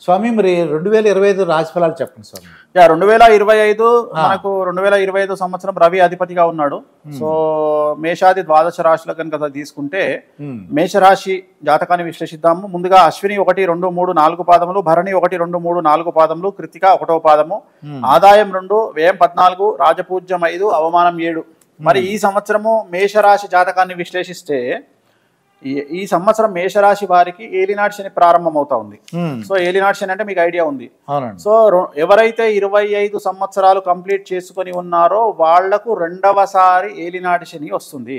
స్వామి మరి 2025 రాశి ఫలాలు చెప్పండి స్వామి. 2025 మనకు 2025 సంవత్సరం రవి అధిపతిగా ఉన్నాడు. సో మేషాది ద్వాదశ రాశుల కనుక తీసుకుంటే మేషరాశి జాతకాన్ని విశ్లేషిద్దాము. ముందుగా అశ్విని 1, 2, 3, 4 పాదములు, భరణి 1, 2, 3, 4 పాదములు, కృతిక 1వ పాదము, ఆదాయం 2, వ్యయం 14, రాజపూజ్యం 5, అవమానం 7. మరి ఈ సంవత్సరము మేషరాశి జాతకాన్ని విశ్లేషిస్తే ఈ సంవత్సరం మేషరాశి వారికి ఏలినాటి శని ప్రారంభం అవుతా ఉంది. సో ఏలినాటి శని అంటే మీకు ఐడియా ఉంది. సో ఎవరైతే 25 సంవత్సరాలు కంప్లీట్ చేసుకొని ఉన్నారో వాళ్లకు రెండవసారి ఏలినాటి శని వస్తుంది.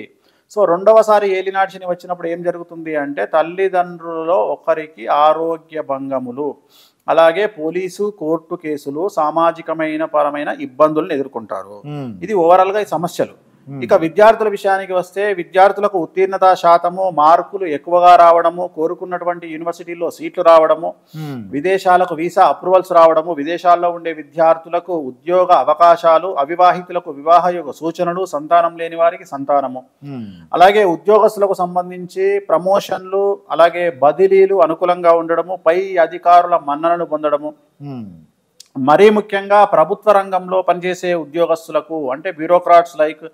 సో రెండవసారి ఏలినాటి శని వచ్చినప్పుడు ఏం జరుగుతుంది అంటే తల్లిదండ్రులలో ఒకరికి ఆరోగ్య భంగములు, అలాగే పోలీసు కోర్టు కేసులు, సామాజికమైన పరమైన ఇబ్బందులను ఎదుర్కొంటారు. ఇది ఓవరాల్ గా ఈ సమస్యలు. ఇక విద్యార్థుల విషయానికి వస్తే విద్యార్థులకు ఉత్తీర్ణత శాతము, మార్కులు ఎక్కువగా రావడము, కోరుకున్నటువంటి యూనివర్సిటీల్లో సీట్లు రావడము, విదేశాలకు వీసా అప్రూవల్స్ రావడము, విదేశాల్లో ఉండే విద్యార్థులకు ఉద్యోగ అవకాశాలు, అవివాహితులకు వివాహయోగ సూచనలు, సంతానం లేని వారికి సంతానము, అలాగే ఉద్యోగస్తులకు సంబంధించి ప్రమోషన్లు, అలాగే బదిలీలు అనుకూలంగా ఉండడము, పై అధికారుల మన్ననలు పొందడము, మరీ ముఖ్యంగా ప్రభుత్వ రంగంలో పనిచేసే ఉద్యోగస్తులకు అంటే బ్యూరోక్రాట్స్ లైక్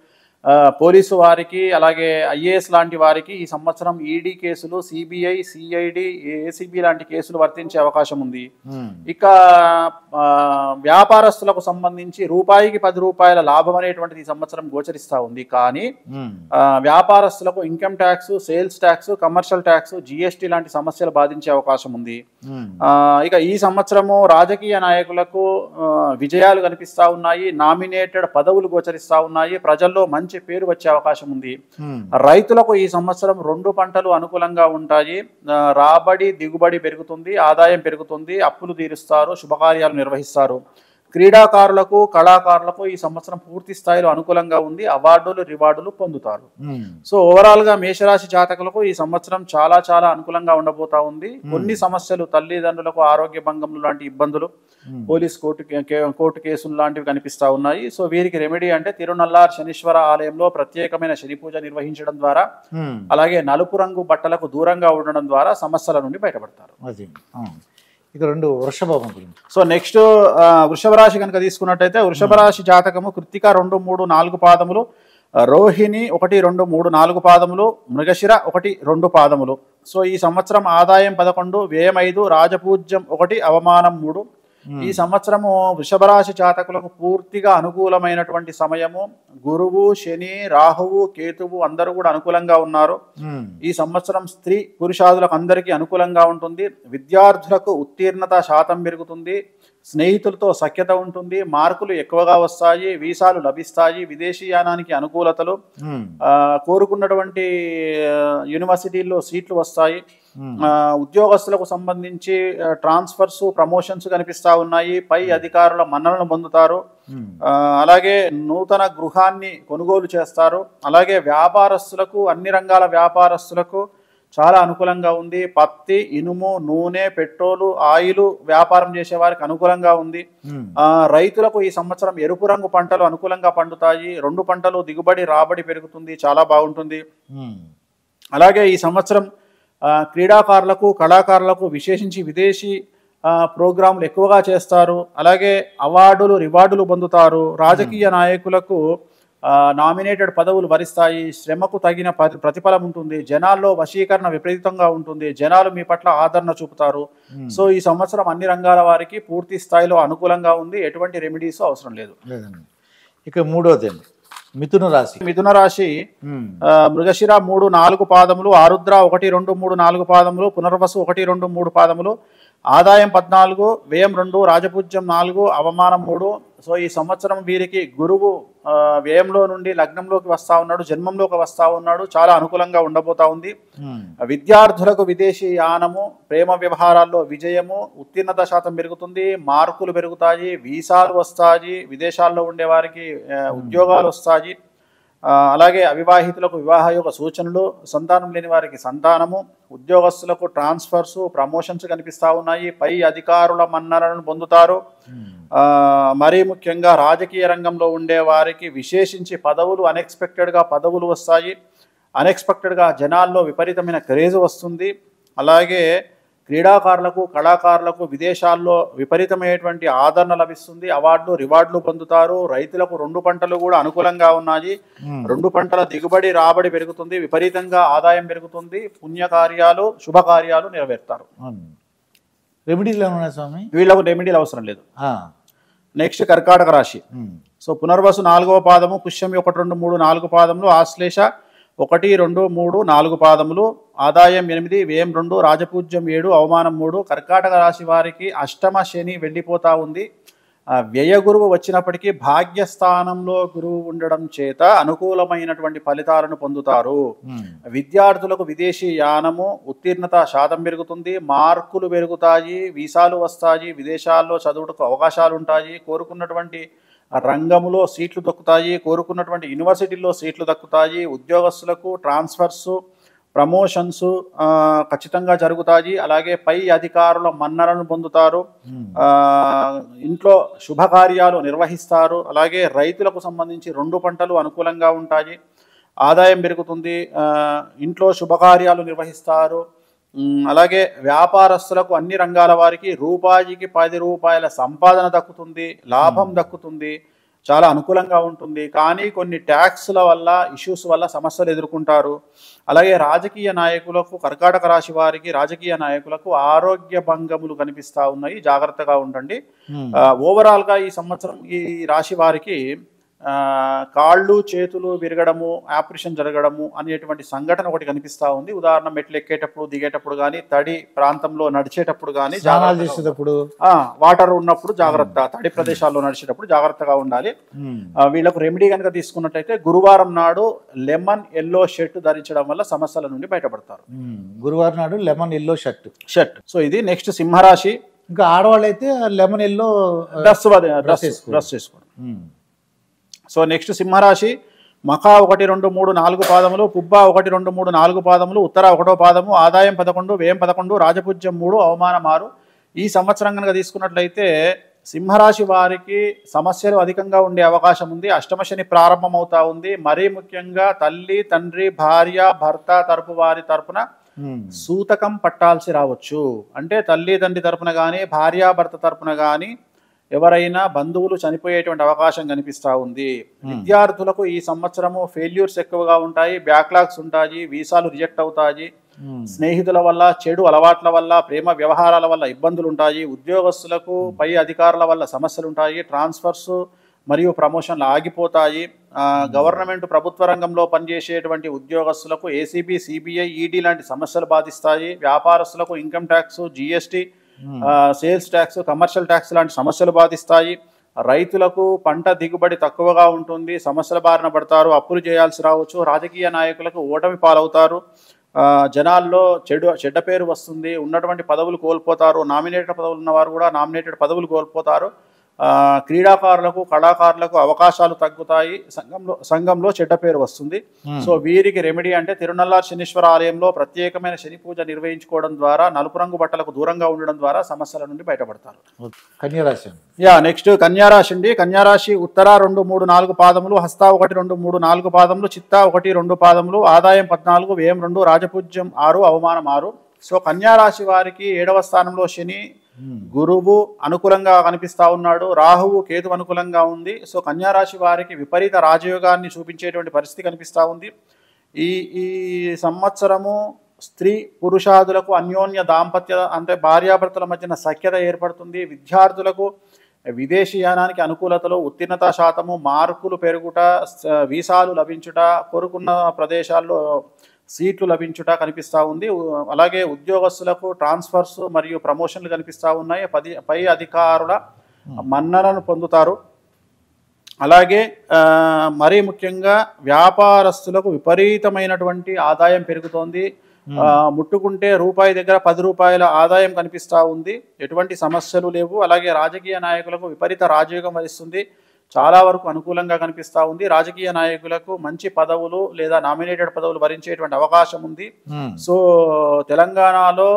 పోలీసు వారికి, అలాగే ఐఏఎస్ లాంటి వారికి ఈ సంవత్సరం ఈడీ కేసులు, సిబిఐ, సిఐడి, ఏసీబీ లాంటి కేసులు వర్తించే అవకాశం ఉంది. ఇక వ్యాపారస్తులకు సంబంధించి రూపాయికి 10 రూపాయల లాభం అనేటువంటిది ఈ సంవత్సరం గోచరిస్తూ ఉంది. కానీ వ్యాపారస్తులకు income tax, sales tax, commercial tax, GST లాంటి సమస్యలు బాధించే అవకాశం ఉంది. ఇక ఈ సంవత్సరము రాజకీయ నాయకులకు విజయాలు కనిపిస్తా ఉన్నాయి. నామినేటెడ్ పదవులు గోచరిస్తా ఉన్నాయి. ప్రజల్లో మంచి పేరు వచ్చే అవకాశం ఉంది. రైతులకు ఈ సంవత్సరం 2 పంటలు అనుకూలంగా ఉంటాయి. రాబడి దిగుబడి పెరుగుతుంది, ఆదాయం పెరుగుతుంది, అప్పులు తీరుస్తారు, శుభకార్యాలు నిర్వహిస్తారు. క్రీడాకారులకు, కళాకారులకు ఈ సంవత్సరం పూర్తి స్థాయిలో అనుకూలంగా ఉంది. అవార్డులు, రివార్డులు పొందుతారు. సో ఓవరాల్ గా మేషరాశి జాతకులకు ఈ సంవత్సరం చాలా చాలా అనుకూలంగా ఉండబోతా ఉంది. కొన్ని సమస్యలు, తల్లిదండ్రులకు ఆరోగ్య భంగములు లాంటి ఇబ్బందులు, పోలీస్ కోర్టు కేసులు లాంటివి కనిపిస్తా ఉన్నాయి. సో వీరికి రెమెడీ అంటే తిరునల్లార్ శనీశ్వర ఆలయంలో ప్రత్యేకమైన శని పూజ నిర్వహించడం ద్వారా, అలాగే నలుపు రంగు బట్టలకు దూరంగా ఉండడం ద్వారా సమస్యల నుండి బయటపడతారు. ఇక 2 వృషభం గురించి. సో నెక్స్ట్ వృషభ రాశి కనుక తీసుకున్నట్టయితే వృషభ రాశి జాతకము కృత్తిక 2, 3, 4 పాదములు, రోహిణి 1, 2, 3, 4 పాదములు, మృగశిర 1, 2 పాదములు. సో ఈ సంవత్సరం ఆదాయం 11, వ్యయం 5, రాజపూజ్యం 1, అవమానం 3. ఈ సంవత్సరము వృషభ రాశి జాతకులకు పూర్తిగా అనుకూలమైనటువంటి సమయము. గురువు, శని, రాహువు, కేతువు అందరూ కూడా అనుకూలంగా ఉన్నారు. ఈ సంవత్సరం స్త్రీ పురుషాదులకు అందరికీ అనుకూలంగా ఉంటుంది. విద్యార్థులకు ఉత్తీర్ణత శాతం పెరుగుతుంది. స్నేహితులతో సఖ్యత ఉంటుంది. మార్కులు ఎక్కువగా వస్తాయి. వీసాలు లభిస్తాయి. విదేశీయానానికి అనుకూలతలు, కోరుకున్నటువంటి యూనివర్సిటీల్లో సీట్లు వస్తాయి. ఉద్యోగస్తులకు సంబంధించి ట్రాన్స్ఫర్స్, ప్రమోషన్స్ కనిపిస్తా ఉన్నాయి. పై అధికారుల మన్ననలు పొందుతారు. అలాగే నూతన గృహాన్ని కొనుగోలు చేస్తారు. అలాగే వ్యాపారస్తులకు, అన్ని రంగాల వ్యాపారస్తులకు చాలా అనుకూలంగా ఉంది. పత్తి, ఇనుము, నూనె, పెట్రోలు, ఆయిల్ వ్యాపారం చేసే వారికి అనుకూలంగా ఉంది. రైతులకు ఈ సంవత్సరం ఎరుపు రంగు పంటలు అనుకూలంగా పండుతాయి. 2 పంటలు దిగుబడి, రాబడి పెరుగుతుంది. చాలా బాగుంటుంది. అలాగే ఈ సంవత్సరం క్రీడాకారులకు, కళాకారులకు విశేషించి విదేశీ ప్రోగ్రాంలు ఎక్కువగా చేస్తారు. అలాగే అవార్డులు, రివార్డులు పొందుతారు. రాజకీయ నాయకులకు నామినేటెడ్ పదవులు వరిస్తాయి. శ్రమకు తగిన ప్రతిఫలం ఉంటుంది. జనాల్లో వశీకరణ విపరీతంగా ఉంటుంది. జనాలు మీ పట్ల ఆదరణ చూపుతారు. సో ఈ సంవత్సరం అన్ని రంగాల వారికి పూర్తి స్థాయిలో అనుకూలంగా ఉంది. ఎటువంటి రెమెడీస్ అవసరం లేదు. ఇక 3వది మిథున రాశి. మిథున రాశి మృగశిర 3, 4 పాదములు, ఆరుద్ర 1, 2, 3, 4 పాదములు, పునర్వసు 1, 2, 3 పాదములు, ఆదాయం 14, వ్యయం 2, రాజపూజ్యం 4, అవమానం 3. సో ఈ సంవత్సరం వీరికి గురువు వ్యయంలో నుండి లగ్నంలోకి వస్తా ఉన్నాడు, జన్మంలోకి వస్తా ఉన్నాడు. చాలా అనుకూలంగా ఉండబోతా ఉంది. విద్యార్థులకు విదేశీ యానము, ప్రేమ వ్యవహారాల్లో విజయము, ఉత్తీర్ణత శాతం పెరుగుతుంది. మార్కులు పెరుగుతాయి. వీసాలు వస్తాయి. విదేశాల్లో ఉండే వారికి ఉద్యోగాలు వస్తాయి. అలాగే అవివాహితులకు వివాహయోగ సూచనలు, సంతానం లేని వారికి సంతానము, ఉద్యోగస్తులకు ట్రాన్స్ఫర్స్, ప్రమోషన్స్ కనిపిస్తూ ఉన్నాయి. పై అధికారుల మన్ననలను పొందుతారు. మరీ ముఖ్యంగా రాజకీయ రంగంలో ఉండే వారికి విశేషించి పదవులు, అన్ఎక్స్పెక్టెడ్గా పదవులు వస్తాయి. అన్ఎక్స్పెక్టెడ్గా జనాల్లో విపరీతమైన క్రేజ్ వస్తుంది. అలాగే క్రీడాకారులకు కళాకారులకు విదేశాల్లో విపరీతమైనటువంటి ఆదరణ లభిస్తుంది, అవార్డులు రివార్డులు పొందుతారు. రైతులకు 2 పంటలు కూడా అనుకూలంగా ఉన్నాయి. 2 పంటల దిగుబడి రాబడి పెరుగుతుంది, విపరీతంగా ఆదాయం పెరుగుతుంది, పుణ్యకార్యాలు శుభకార్యాలు నెరవేరుతారు. రెమెడీలు ఏమన్నా స్వామి? వీళ్ళకు రెమెడీలు అవసరం లేదు. నెక్స్ట్ కర్కాటక రాశి. సో పునర్వసు 4వ పాదము, పుష్యమి 1, 2, 3, 4 పాదములు, ఆశ్లేష 1, 2, 3, 4 పాదములు, ఆదాయం 8, వ్యయం 2, రాజపూజ్యం 7, అవమానం 3. కర్కాటక రాశి వారికి అష్టమ శని వెళ్ళిపోతా ఉంది. వ్యయ గురువు వచ్చినప్పటికీ భాగ్యస్థానంలో గురువు ఉండడం చేత అనుకూలమైనటువంటి ఫలితాలను పొందుతారు. విద్యార్థులకు విదేశీ యానము, ఉత్తీర్ణత శాతం పెరుగుతుంది, మార్కులు పెరుగుతాయి, వీసాలు వస్తాయి, విదేశాల్లో చదువుటకు అవకాశాలు ఉంటాయి, కోరుకున్నటువంటి రంగంలో సీట్లు దక్కుతాయి, కోరుకున్నటువంటి యూనివర్సిటీల్లో సీట్లు దక్కుతాయి, ఉద్యోగస్తులకు ట్రాన్స్ఫర్సు ప్రమోషన్స్ ఖచ్చితంగా జరుగుతాయి. అలాగే పై అధికారుల మన్ననలను పొందుతారు, ఇంట్లో శుభకార్యాలు నిర్వహిస్తారు. అలాగే రైతులకు సంబంధించి 2 పంటలు అనుకూలంగా ఉంటాయి, ఆదాయం పెరుగుతుంది, ఇంట్లో శుభకార్యాలు నిర్వహిస్తారు. అలాగే వ్యాపారస్తులకు అన్ని రంగాల వారికి రూపాయికి 10 రూపాయల సంపాదన దక్కుతుంది, లాభం దక్కుతుంది, చాలా అనుకూలంగా ఉంటుంది. కానీ కొన్ని ట్యాక్స్ల వల్ల ఇష్యూస్ వల్ల సమస్యలు ఎదుర్కొంటారు. అలాగే రాజకీయ నాయకులకు, కర్కాటక రాశి వారికి రాజకీయ నాయకులకు ఆరోగ్య భంగములు కనిపిస్తూ ఉన్నాయి, జాగ్రత్తగా ఉండండి. ఓవరాల్గా ఈ సంవత్సరం ఈ రాశి వారికి కాళ్ళు చేతులు విరగడము, ఆపరేషన్ జరగడము అనేటువంటి సంఘటన ఒకటి కనిపిస్తూ ఉంది. ఉదాహరణ మెట్లు ఎక్కేటప్పుడు దిగేటప్పుడు కానీ, తడి ప్రాంతంలో నడిచేటప్పుడు కానీ, చేసేటప్పుడు, వాటర్ ఉన్నప్పుడు జాగ్రత్త, తడి ప్రదేశాల్లో నడిచేటప్పుడు జాగ్రత్తగా ఉండాలి. వీళ్ళకు రెమెడీ కనుక తీసుకున్నట్టయితే గురువారం నాడు లెమన్ ఎల్లో షర్ట్ ధరించడం వల్ల సమస్యల నుండి బయటపడతారు. గురువారం నాడు లెమన్ ఎల్లో షర్ట్. సో ఇది నెక్స్ట్ సింహరాశి. ఇంకా ఆడవాళ్ళు అయితే లెమన్ ఎల్లో డ్రెస్ చేసుకోవడం. సో నెక్స్ట్ సింహరాశి. మఖా 1, 2, 3, 4 పాదములు, పుబ్బ 1, 2, 3, 4 పాదములు, ఉత్తర 1వ పాదము, ఆదాయం 11, వ్యయం 11, రాజపూజ్యం 3, అవమానం 6. ఈ సంవత్సరం కనుక తీసుకున్నట్లయితే సింహరాశి వారికి సమస్యలు అధికంగా ఉండే అవకాశం ఉంది. అష్టమ శని ప్రారంభమవుతా ఉంది. మరీ ముఖ్యంగా తల్లి, తండ్రి, భార్య, భర్త తరపు వారి తరపున సూతకం పట్టాల్సి రావచ్చు. అంటే తల్లి తండ్రి తరపున కానీ, భార్యాభర్త తరపున కానీ ఎవరైనా బంధువులు చనిపోయేటువంటి అవకాశం కనిపిస్తూ ఉంది. విద్యార్థులకు ఈ సంవత్సరము ఫెయిల్యూర్స్ ఎక్కువగా ఉంటాయి, బ్యాక్లాగ్స్ ఉంటాయి, వీసాలు రిజెక్ట్ అవుతాయి, స్నేహితుల వల్ల, చెడు అలవాట్ల వల్ల, ప్రేమ వ్యవహారాల వల్ల ఇబ్బందులు ఉంటాయి. ఉద్యోగస్తులకు పై అధికారుల వల్ల సమస్యలు ఉంటాయి, ట్రాన్స్ఫర్స్ మరియు ప్రమోషన్లు ఆగిపోతాయి. గవర్నమెంట్ ప్రభుత్వ రంగంలో పనిచేసేటువంటి ఉద్యోగస్తులకు ఏసీబీ, సిబిఐ, ఈడీ లాంటి సమస్యలు బాధిస్తాయి. వ్యాపారస్తులకు income tax, GST, sales tax, commercial tax లాంటి సమస్యలు బాధిస్తాయి. రైతులకు పంట దిగుబడి తక్కువగా ఉంటుంది, సమస్యల బారిన పడతారు, అప్పులు చేయాల్సి రావచ్చు. రాజకీయ నాయకులకు ఓటమి పాలవుతారు, జనాల్లో చెడ్డ పేరు వస్తుంది, ఉన్నటువంటి పదవులు కోల్పోతారు. నామినేటెడ్ పదవులు ఉన్నవారు కూడా నామినేటెడ్ పదవులు కోల్పోతారు. క్రీడాకారులకు, కళాకారులకు అవకాశాలు తగ్గుతాయి, సంఘంలో చెడ్డ పేరు వస్తుంది. సో వీరికి రెమెడీ అంటే తిరునల్లార్ శనీశ్వర ఆలయంలో ప్రత్యేకమైన శని పూజ నిర్వహించుకోవడం ద్వారా, నలుపు రంగు బట్టలకు దూరంగా ఉండడం ద్వారా సమస్యల నుండి బయటపడతారు. కన్యారాశి. నెక్స్ట్ కన్యారాశి అండి. కన్యారాశి ఉత్తర 2, 3, 4 పాదములు, హస్త 1, 2, 3, 4 పాదములు, చిత్త 1, 2 పాదములు, ఆదాయం 14, వ్యయం 2, రాజపూజ్యం 6, అవమానం 6. సో కన్యారాశి వారికి 7వ స్థానంలో శని, గురువు అనుకూలంగా కనిపిస్తా ఉన్నాడు, రాహువు కేతు అనుకూలంగా ఉంది. సో కన్యారాశి వారికి విపరీత రాజయోగాన్ని చూపించేటువంటి పరిస్థితి కనిపిస్తూ ఉంది. ఈ సంవత్సరము స్త్రీ పురుషాదులకు అన్యోన్య దాంపత్య అంటే భార్యాభర్తల మధ్యన సఖ్యత ఏర్పడుతుంది. విద్యార్థులకు విదేశీయానానికి అనుకూలతలు, ఉత్తీర్ణత శాతము, మార్కులు పెరుగుట, వీసాలు లభించుట, కోరుకున్న ప్రదేశాల్లో సీట్లు లభించుట కనిపిస్తూ ఉంది. అలాగే ఉద్యోగస్తులకు ట్రాన్స్ఫర్స్ మరియు ప్రమోషన్లు కనిపిస్తూ ఉన్నాయి, పై అధికారుల మన్ననను పొందుతారు. అలాగే మరీ ముఖ్యంగా వ్యాపారస్తులకు విపరీతమైనటువంటి ఆదాయం పెరుగుతోంది. ముట్టుకుంటే రూపాయి దగ్గర 10 రూపాయల ఆదాయం కనిపిస్తూ ఉంది, ఎటువంటి సమస్యలు లేవు. అలాగే రాజకీయ నాయకులకు విపరీత రాజయోగం వరిస్తుంది, చాలా వరకు అనుకూలంగా కనిపిస్తూ ఉంది. రాజకీయ నాయకులకు మంచి పదవులు లేదా నామినేటెడ్ పదవులు భరించేటువంటి అవకాశం ఉంది. సో తెలంగాణలో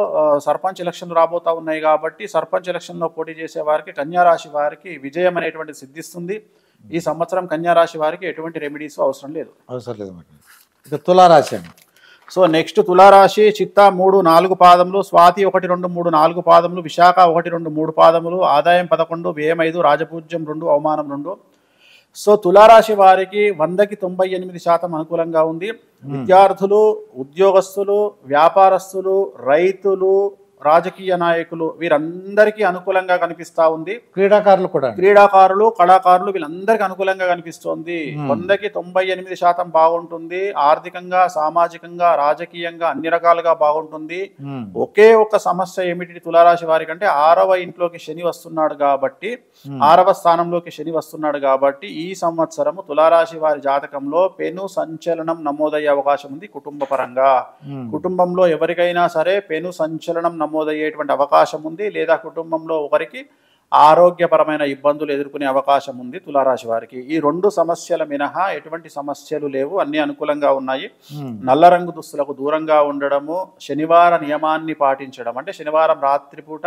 సర్పంచ్ ఎలక్షన్లు రాబోతా ఉన్నాయి కాబట్టి సర్పంచ్ ఎలక్షన్లో పోటీ చేసే వారికి, కన్యారాశి వారికి విజయం అనేటువంటి సిద్ధిస్తుంది. ఈ సంవత్సరం కన్యారాశి వారికి ఎటువంటి రెమెడీస్ అవసరం లేదు. ఇక తులారాశి అండి. సో నెక్స్ట్ తులారాశి చిత్త 3, 4 పాదములు, స్వాతి 1, 2, 3, 4 పాదములు, విశాఖ 1, 2, 3 పాదములు, ఆదాయం 11, వ్యయం 5, రాజపూజ్యం 2, అవమానం 2. సో తులారాశి వారికి 100కి 98% అనుకూలంగా ఉంది. విద్యార్థులు, ఉద్యోగస్తులు, వ్యాపారస్తులు, రైతులు, రాజకీయ నాయకులు వీరందరికీ అనుకూలంగా కనిపిస్తా ఉంది. క్రీడాకారులు, కళాకారులు వీళ్ళందరికీ అనుకూలంగా కనిపిస్తోంది. 100కి 98% బాగుంటుంది. ఆర్థికంగా, సామాజికంగా, రాజకీయంగా అన్ని రకాలుగా బాగుంటుంది. ఒకే ఒక సమస్య ఏమిటి తులారాశి వారికి అంటే 6వ ఇంట్లోకి శని వస్తున్నాడు కాబట్టి, 6వ స్థానంలోకి శని వస్తున్నాడు కాబట్టి ఈ సంవత్సరము తులారాశి వారి జాతకంలో పెను సంచలనం నమోదయ్యే అవకాశం ఉంది. కుటుంబ పరంగా కుటుంబంలో ఎవరికైనా సరే పెను సంచలనం నమోదయ్యేటువంటి అవకాశం ఉంది. లేదా కుటుంబంలో ఒకరికి ఆరోగ్యపరమైన ఇబ్బందులు ఎదుర్కొనే అవకాశం ఉంది తులారాశి వారికి. ఈ 2 సమస్యల మినహా ఎటువంటి సమస్యలు లేవు, అన్ని అనుకూలంగా ఉన్నాయి. నల్ల రంగు దుస్తులకు దూరంగా ఉండడము, శనివార నియమాన్ని పాటించడం, అంటే శనివారం రాత్రిపూట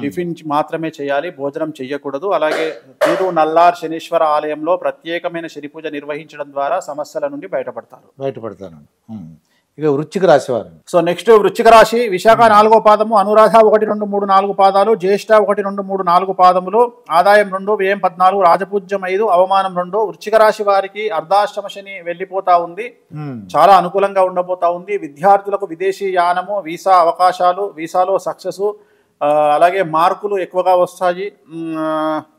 టిఫిన్ మాత్రమే చేయాలి, భోజనం చేయకూడదు. అలాగే తిరు నల్లార్ శనీశ్వర ఆలయంలో ప్రత్యేకమైన శని పూజ నిర్వహించడం ద్వారా సమస్యల నుండి బయటపడతారు. ఇక వృశ్చిక రాశి వారు. సో నెక్స్ట్ వృశ్చిక రాశి విశాఖ 4వ పాదము, అనురాధ 1, 2, 3, 4 పాదాలు, జ్యేష్ఠ 1, 2, 3, 4 పాదములు, ఆదాయం 2, వ్యయం 14, రాజపూజ్యం 5, అవమానం 2. వృశ్చిక రాశి వారికి అర్ధాష్టమ శని వెళ్ళిపోతా ఉంది. చాలా అనుకూలంగా ఉండబోతా ఉంది. విద్యార్థులకు విదేశీ యానము, వీసా అవకాశాలు, వీసాలో సక్సెస్, అలాగే మార్కులు ఎక్కువగా వస్తాయి,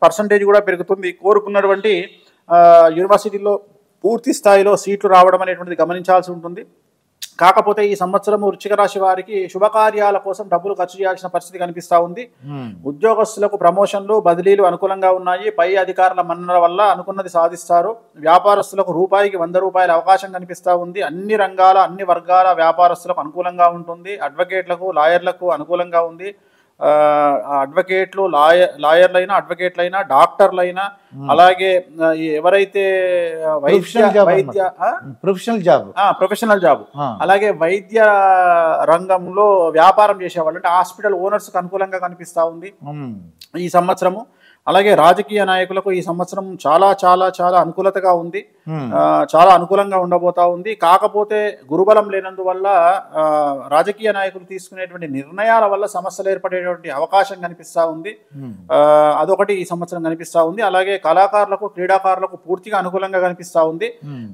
పర్సంటేజ్ కూడా పెరుగుతుంది. కోరుకున్నటువంటి యూనివర్సిటీలో పూర్తి స్థాయిలో సీట్లు రావడం అనేటువంటిది గమనించాల్సి ఉంటుంది. కాకపోతే ఈ సంవత్సరం వృశ్చిక రాశి వారికి శుభకార్యాల కోసం డబ్బులు ఖర్చు చేయాల్సిన పరిస్థితి కనిపిస్తా ఉంది. ఉద్యోగస్తులకు ప్రమోషన్లు, బదిలీలు అనుకూలంగా ఉన్నాయి. పై అధికారుల మన్నన వల్ల అనుకున్నది సాధిస్తారు. వ్యాపారస్తులకు రూపాయికి 100 రూపాయల అవకాశం కనిపిస్తూ ఉంది. అన్ని రంగాల, అన్ని వర్గాల వ్యాపారస్తులకు అనుకూలంగా ఉంటుంది. అడ్వకేట్లకు, లాయర్లకు అనుకూలంగా ఉంది. అడ్వకేట్లు, లాయర్లైనా, అడ్వకేట్లైనా, డాక్టర్లైనా, అలాగే ఎవరైతే ప్రొఫెషనల్ జాబ్, అలాగే వైద్య రంగంలో వ్యాపారం చేసేవాళ్ళు, అంటే హాస్పిటల్ ఓనర్స్ కు అనుకూలంగా కనిపిస్తా ఉంది ఈ సంవత్సరము. అలాగే రాజకీయ నాయకులకు ఈ సంవత్సరం చాలా చాలా చాలా అనుకూలతగా ఉంది. చాలా అనుకూలంగా ఉండబోతా ఉంది. కాకపోతే గురుబలం లేనందువల్ల రాజకీయ నాయకులు తీసుకునేటువంటి నిర్ణయాల వల్ల సమస్యలు ఏర్పడేటువంటి అవకాశం కనిపిస్తా ఉంది. అదొకటి ఈ సంవత్సరం కనిపిస్తా ఉంది. అలాగే కళాకారులకు, క్రీడాకారులకు పూర్తిగా అనుకూలంగా కనిపిస్తా ఉంది.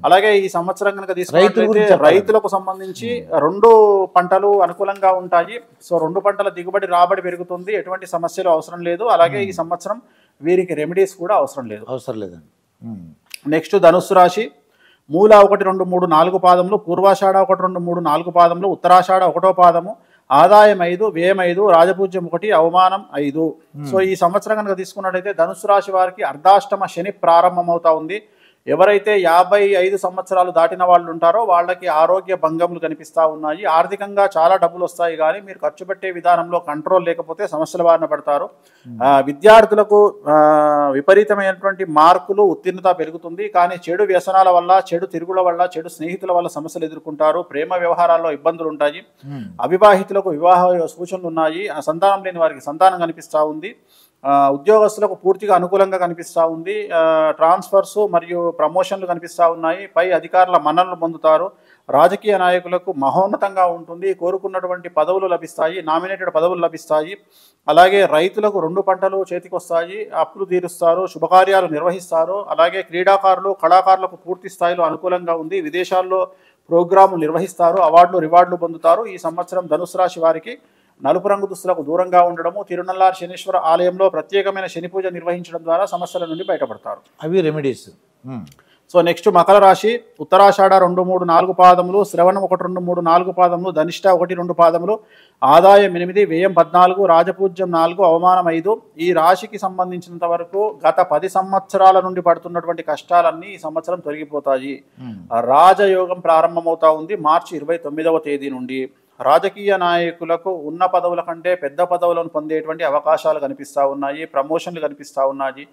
అలాగే ఈ సంవత్సరం కనుక తీసుకున్నట్లయితే రైతులకు సంబంధించి 2 పంటలు అనుకూలంగా ఉంటాయి. సో 2 పంటల దిగుబడి, రాబడి పెరుగుతుంది. ఎటువంటి సమస్యలు అవసరం లేదు. అలాగే ఈ సంవత్సరం వీరికి రెమెడీస్ కూడా అవసరం లేదండి. నెక్స్ట్ ధనుస్సు రాశి మూల 1, 2, 3, 4 పాదములు, పూర్వాషాఢ 1, 2, 3, 4 పాదములు, ఉత్తరాషాఢ 1వ పాదము, ఆదాయం 5, వ్యయం 5, రాజపూజ్యం 1, అవమానం 5. సో ఈ సంవత్సరం కనుక తీసుకున్నట్టయితే ధనుస్సు రాశి వారికి అర్ధాష్టమ శని ప్రారంభమవుతా ఉంది. ఎవరైతే 55 సంవత్సరాలు దాటిన వాళ్ళు ఉంటారో వాళ్ళకి ఆరోగ్య భంగములు కనిపిస్తూ ఉన్నాయి. ఆర్థికంగా చాలా డబ్బులు వస్తాయి, కానీ మీరు ఖర్చు పెట్టే విధానంలో కంట్రోల్ లేకపోతే సమస్యల బారిన పడతారు. విద్యార్థులకు విపరీతమైనటువంటి మార్కులు, ఉత్తీర్ణత పెరుగుతుంది. కానీ చెడు వ్యసనాల వల్ల, చెడు తిరుగుల వల్ల, చెడు స్నేహితుల వల్ల సమస్యలు ఎదుర్కొంటారు. ప్రేమ వ్యవహారాల్లో ఇబ్బందులు ఉంటాయి. అవివాహితులకు వివాహ సూచనలు ఉన్నాయి. సంతానం లేని వారికి సంతానం కనిపిస్తూ ఉంది. ఉద్యోగస్తులకు పూర్తిగా అనుకూలంగా కనిపిస్తూ ఉంది. ట్రాన్స్ఫర్స్ మరియు ప్రమోషన్లు కనిపిస్తూ ఉన్నాయి. పై అధికారుల మన్ననలు పొందుతారు. రాజకీయ నాయకులకు మహోన్నతంగా ఉంటుంది. కోరుకున్నటువంటి పదవులు లభిస్తాయి, నామినేటెడ్ పదవులు లభిస్తాయి. అలాగే రైతులకు 2 పంటలు చేతికి వస్తాయి, అప్పులు తీరుస్తారు, శుభకార్యాలు నిర్వహిస్తారు. అలాగే క్రీడాకారులు, కళాకారులకు పూర్తి స్థాయిలో అనుకూలంగా ఉంది. విదేశాల్లో ప్రోగ్రాములు నిర్వహిస్తారు, అవార్డులు, రివార్డులు పొందుతారు. ఈ సంవత్సరం ధనుసు రాశి వారికి నలుపు రంగు దుస్తులకు దూరంగా ఉండడము, తిరునల్లార్ శనీశ్వర ఆలయంలో ప్రత్యేకమైన శని పూజ నిర్వహించడం ద్వారా సమస్యల నుండి బయటపడతారు. అవి రెమెడీస్. సో నెక్స్ట్ మకర రాశి ఉత్తరాషాఢ 2, 3, 4 పాదములు, శ్రవణం 1, 2, 3, 4 పాదములు, ధనిష్ట 1, 2 పాదములు, ఆదాయం 8, వ్యయం 14, రాజపూజ్యం 4, అవమానం 5. ఈ రాశికి సంబంధించినంత వరకు గత 10 సంవత్సరాల నుండి పడుతున్నటువంటి కష్టాలన్నీ ఈ సంవత్సరం తొలగిపోతాయి. రాజయోగం ప్రారంభమవుతా ఉంది మార్చి 29వ తేదీ నుండి. రాజకీయ నాయకులకు ఉన్న పదవుల కంటే పెద్ద పదవులను పొందేటువంటి అవకాశాలు కనిపిస్తూ ఉన్నాయి. ప్రమోషన్లు కనిపిస్తూ ఉన్నాయి.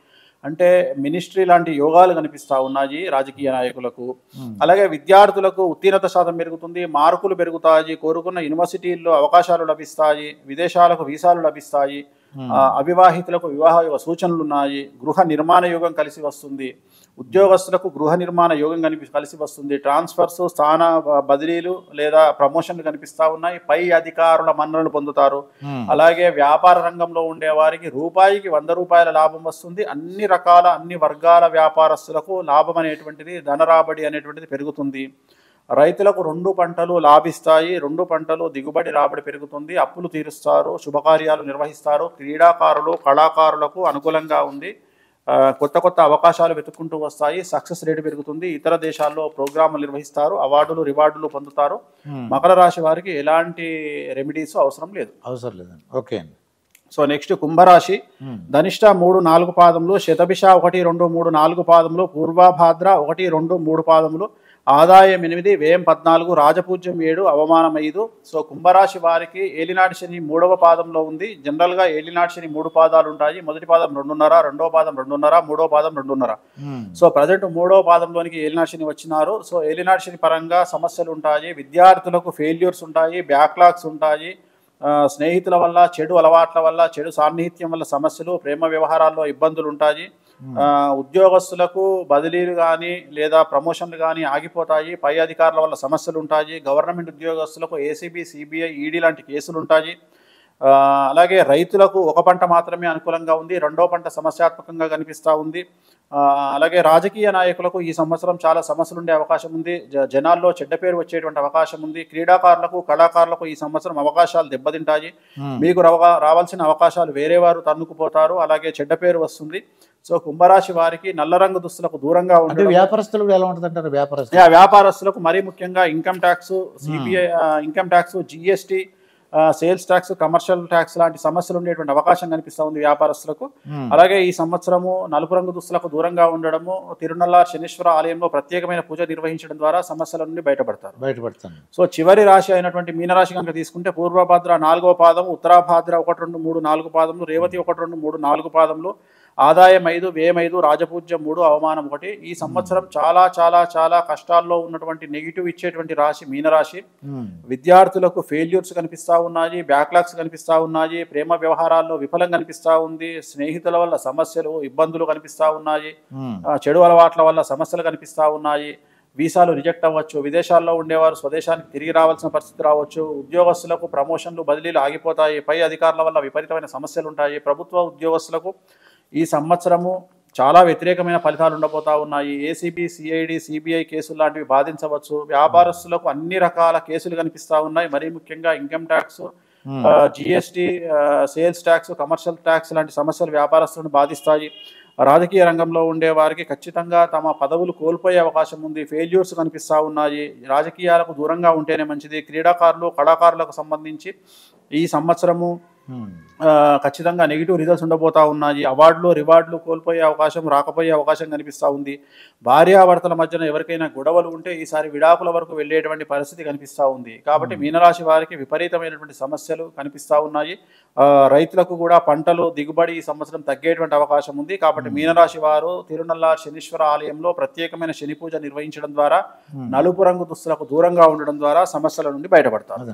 అంటే మినిస్ట్రీ లాంటి యోగాలు కనిపిస్తూ ఉన్నాయి రాజకీయ నాయకులకు. అలాగే విద్యార్థులకు ఉత్తీర్ణత శాతం పెరుగుతుంది, మార్కులు పెరుగుతాయి, కోరుకున్న యూనివర్సిటీల్లో అవకాశాలు లభిస్తాయి, విదేశాలకు వీసాలు లభిస్తాయి. అవివాహితులకు వివాహ సూచనలు ఉన్నాయి. గృహ నిర్మాణ యోగం కలిసి వస్తుంది. ఉద్యోగస్తులకు గృహ నిర్మాణ యోగం కలిసి వస్తుంది. ట్రాన్స్ఫర్స్, స్థాన బదిలీలు లేదా ప్రమోషన్లు కనిపిస్తూ ఉన్నాయి. పై అధికారుల మన్ననలు పొందుతారు. అలాగే వ్యాపార రంగంలో ఉండే వారికి రూపాయికి 100 రూపాయల లాభం వస్తుంది. అన్ని వర్గాల వ్యాపారస్తులకు లాభం అనేటువంటిది, ధన రాబడి అనేటువంటిది పెరుగుతుంది. రైతులకు 2 పంటలు లాభిస్తాయి. 2 పంటలు దిగుబడి రాబడి పెరుగుతుంది. అప్పులు తీరుస్తారు. శుభకార్యాలు నిర్వహిస్తారు. క్రీడాకారులు, కళాకారులకు అనుకూలంగా ఉంది. కొత్త అవకాశాలు వెతుక్కుంటూ వస్తాయి. సక్సెస్ రేటు పెరుగుతుంది. ఇతర దేశాల్లో ప్రోగ్రాములు నిర్వహిస్తారు. అవార్డులు, రివార్డులు పొందుతారు. మకర రాశి వారికి ఎలాంటి రెమెడీస్ అవసరం లేదు. ఓకే అండి. సో నెక్స్ట్ కుంభరాశి. ధనిష్ట 3, 4 పాదములు, శతభిష 1, 2, 3, 4 పాదములు, పూర్వభాద్ర 1, 2, 3 పాదములు, ఆదాయం 8, వ్యయం 14, రాజపూజ్యం 7, అవమానం 5. సో కుంభరాశి వారికి ఏలినాటి శని 3వ పాదంలో ఉంది. జనరల్గా ఏలినాటి శని 3 పాదాలు ఉంటాయి. మొదటి పాదం 2.5, రెండవ పాదం 2.5, మూడవ పాదం 2.5. సో ప్రజెంట్ 3వ పాదంలోనికి ఏలినాటి శని వచ్చినారు. సో ఏలినాటి శని పరంగా సమస్యలు ఉంటాయి. విద్యార్థులకు ఫెయిల్యూర్స్ ఉంటాయి, బ్యాక్లాగ్స్ ఉంటాయి. స్నేహితుల వల్ల, చెడు అలవాట్ల వల్ల, చెడు సాన్నిహిత్యం వల్ల సమస్యలు, ప్రేమ వ్యవహారాల్లో ఇబ్బందులు ఉంటాయి. ఉద్యోగస్తులకు బదిలీలు కానీ లేదా ప్రమోషన్లు కానీ ఆగిపోతాయి. పై అధికారుల వల్ల సమస్యలు ఉంటాయి. గవర్నమెంట్ ఉద్యోగస్తులకు ఏసీబీ, సిబిఐ, ఈడీ లాంటి కేసులు ఉంటాయి. అలాగే రైతులకు 1 పంట మాత్రమే అనుకూలంగా ఉంది. 2వ పంట సమస్యాత్మకంగా కనిపిస్తూ ఉంది. అలాగే రాజకీయ నాయకులకు ఈ సంవత్సరం చాలా సమస్యలు ఉండే అవకాశం ఉంది. జనాల్లో చెడ్డ పేరు వచ్చేటువంటి అవకాశం ఉంది. క్రీడాకారులకు, కళాకారులకు ఈ సంవత్సరం అవకాశాలు దెబ్బతింటాయి. మీకు రావాల్సిన అవకాశాలు వేరే వారు తన్నుకుపోతారు. అలాగే చెడ్డ పేరు వస్తుంది. సో కుంభరాశి వారికి నల్ల రంగు దుస్తులకు దూరంగా ఉంటే వ్యాపారస్తులకు ఎలా ఉంటుంది అంటారు? వ్యాపారస్తులకు మరీ ముఖ్యంగా income tax, CBI income tax, GST, sales tax, commercial tax లాంటి సమస్యలు ఉండేటువంటి అవకాశం కనిపిస్తూ ఉంది వ్యాపారస్తులకు. అలాగే ఈ సంవత్సరము నలుపు రంగు దుస్తులకు దూరంగా ఉండడము, తిరునల్లార్ శనీశ్వర ఆలయంలో ప్రత్యేకమైన పూజ నిర్వహించడం ద్వారా సమస్యల నుండి బయటపడతారు. సో చివరి రాశి అయినటువంటి మీనరాశి కనుక తీసుకుంటే పూర్వభాద్ర 4వ పాదం, ఉత్తరాభాద్ర 1, 2, 3, 4 పాదములు, రేవతి 1, 2, 3, 4 పాదములు, ఆదాయం 5, వ్యయం 5, రాజపూజ్యం 3, అవమానం 1. ఈ సంవత్సరం చాలా చాలా చాలా కష్టాల్లో ఉన్నటువంటి నెగిటివ్ ఇచ్చేటువంటి రాశి మీనరాశి. విద్యార్థులకు ఫెయిల్యూర్స్ కనిపిస్తూ ఉన్నాయి, బ్యాక్లాగ్స్ కనిపిస్తూ ఉన్నాయి, ప్రేమ వ్యవహారాల్లో విఫలం కనిపిస్తూ ఉంది, స్నేహితుల వల్ల సమస్యలు, ఇబ్బందులు కనిపిస్తూ ఉన్నాయి, చెడు అలవాట్ల వల్ల సమస్యలు కనిపిస్తూ ఉన్నాయి. వీసాలు రిజెక్ట్ అవ్వచ్చు. విదేశాల్లో ఉండేవారు స్వదేశానికి తిరిగి రావాల్సిన పరిస్థితి రావచ్చు. ఉద్యోగస్తులకు ప్రమోషన్లు, బదిలీలు ఆగిపోతాయి. పై అధికారుల వల్ల విపరీతమైన సమస్యలు ఉంటాయి. ప్రభుత్వ ఉద్యోగస్తులకు ఈ సంవత్సరము చాలా వ్యతిరేకమైన ఫలితాలు ఉండబోతా ఉన్నాయి. ఏసీబీ, సిఐడి, సిబిఐ కేసులు లాంటివి బాధించవచ్చు. వ్యాపారస్తులకు అన్ని రకాల కేసులు కనిపిస్తూ ఉన్నాయి. మరీ ముఖ్యంగా income tax, GST, sales tax, commercial tax లాంటి సమస్యలు వ్యాపారస్తులను బాధిస్తాయి. రాజకీయ రంగంలో ఉండే వారికి ఖచ్చితంగా తమ పదవులు కోల్పోయే అవకాశం ఉంది. ఫెయిల్యూర్స్ కనిపిస్తూ ఉన్నాయి. రాజకీయాలకు దూరంగా ఉంటేనే మంచిది. క్రీడాకారులు, కళాకారులకు సంబంధించి ఈ సంవత్సరము ఖచ్చితంగా నెగిటివ్ రిజల్ట్స్ ఉండబోతా ఉన్నాయి. అవార్డులు, రివార్డులు కోల్పోయే అవకాశం, రాకపోయే అవకాశం కనిపిస్తూ ఉంది. భార్యాభర్తల మధ్యన ఎవరికైనా గొడవలు ఉంటే ఈసారి విడాకుల వరకు వెళ్ళేటువంటి పరిస్థితి కనిపిస్తూ ఉంది. కాబట్టి మీనరాశి వారికి విపరీతమైనటువంటి సమస్యలు కనిపిస్తూ ఉన్నాయి. రైతులకు కూడా పంటలు దిగుబడి ఈ సంవత్సరం తగ్గేటువంటి అవకాశం ఉంది. కాబట్టి మీనరాశి వారు తిరునల్లార్ శనీశ్వర ఆలయంలో ప్రత్యేకమైన శని పూజ నిర్వహించడం ద్వారా, నలుపు రంగు దుస్తులకు దూరంగా ఉండడం ద్వారా సమస్యల నుండి బయటపడతారు.